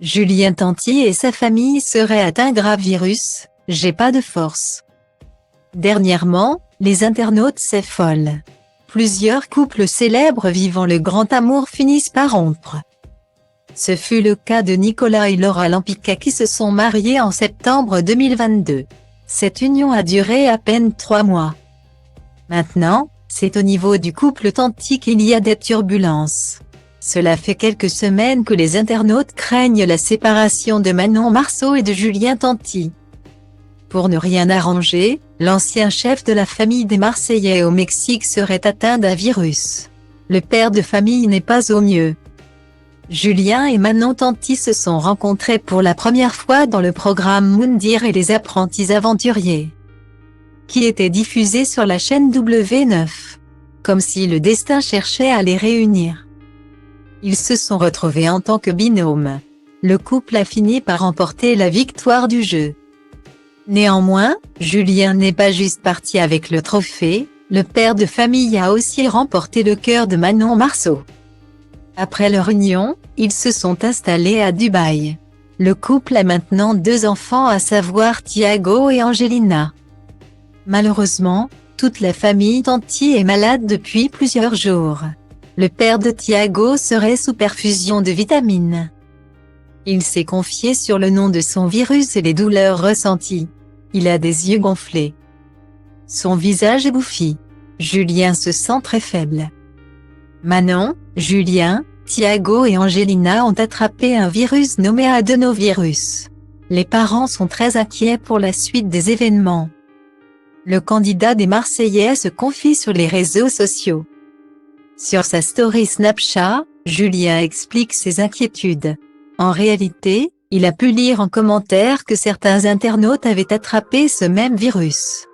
Julien Tanti et sa famille seraient atteints grave virus, j'ai pas de force. Dernièrement, les internautes s'affolent. Plusieurs couples célèbres vivant le grand amour finissent par rompre. Ce fut le cas de Nicolas et Laura Lampica qui se sont mariés en septembre 2022. Cette union a duré à peine 3 mois. Maintenant, c'est au niveau du couple Tanti qu'il y a des turbulences. Cela fait quelques semaines que les internautes craignent la séparation de Manon Marceau et de Julien Tanti. Pour ne rien arranger, l'ancien chef de la famille des Marseillais au Mexique serait atteint d'un virus. Le père de famille n'est pas au mieux. Julien et Manon Tanti se sont rencontrés pour la première fois dans le programme Moundir et les apprentis aventuriers, qui était diffusé sur la chaîne W9. Comme si le destin cherchait à les réunir. Ils se sont retrouvés en tant que binôme. Le couple a fini par remporter la victoire du jeu. Néanmoins, Julien n'est pas juste parti avec le trophée, le père de famille a aussi remporté le cœur de Manon Marceau. Après leur union, ils se sont installés à Dubaï. Le couple a maintenant 2 enfants, à savoir Thiago et Angelina. Malheureusement, toute la famille Tanti est malade depuis plusieurs jours. Le père de Thiago serait sous perfusion de vitamines. Il s'est confié sur le nom de son virus et les douleurs ressenties. Il a des yeux gonflés. Son visage est bouffi. Julien se sent très faible. Manon, Julien, Thiago et Angelina ont attrapé un virus nommé adénovirus. Les parents sont très inquiets pour la suite des événements. Le candidat des Marseillais se confie sur les réseaux sociaux. Sur sa story Snapchat, Julien explique ses inquiétudes. En réalité, il a pu lire en commentaire que certains internautes avaient attrapé ce même virus.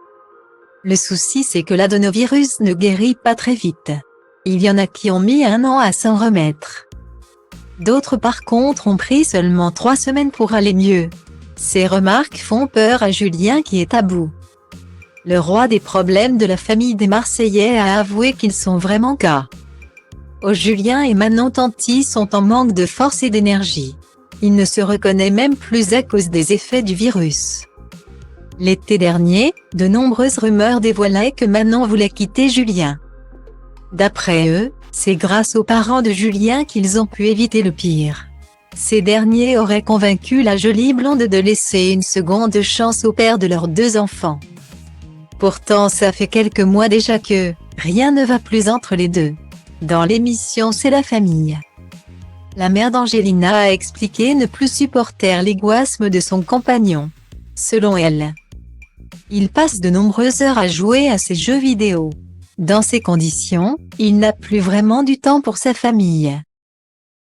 Le souci, c'est que l'adénovirus ne guérit pas très vite. Il y en a qui ont mis 1 an à s'en remettre. D'autres par contre ont pris seulement 3 semaines pour aller mieux. Ces remarques font peur à Julien qui est à bout. Le roi des problèmes de la famille des Marseillais a avoué qu'ils sont vraiment cas. Julien et Manon Tanti sont en manque de force et d'énergie. Il ne se reconnaît même plus à cause des effets du virus. L'été dernier, de nombreuses rumeurs dévoilaient que Manon voulait quitter Julien. D'après eux, c'est grâce aux parents de Julien qu'ils ont pu éviter le pire. Ces derniers auraient convaincu la jolie blonde de laisser une seconde chance au père de leurs 2 enfants. Pourtant ça fait quelques mois déjà que rien ne va plus entre les deux. Dans l'émission C'est la famille, la mère d'Angelina a expliqué ne plus supporter l'égoïsme de son compagnon. Selon elle, il passe de nombreuses heures à jouer à ses jeux vidéo. Dans ces conditions, il n'a plus vraiment du temps pour sa famille.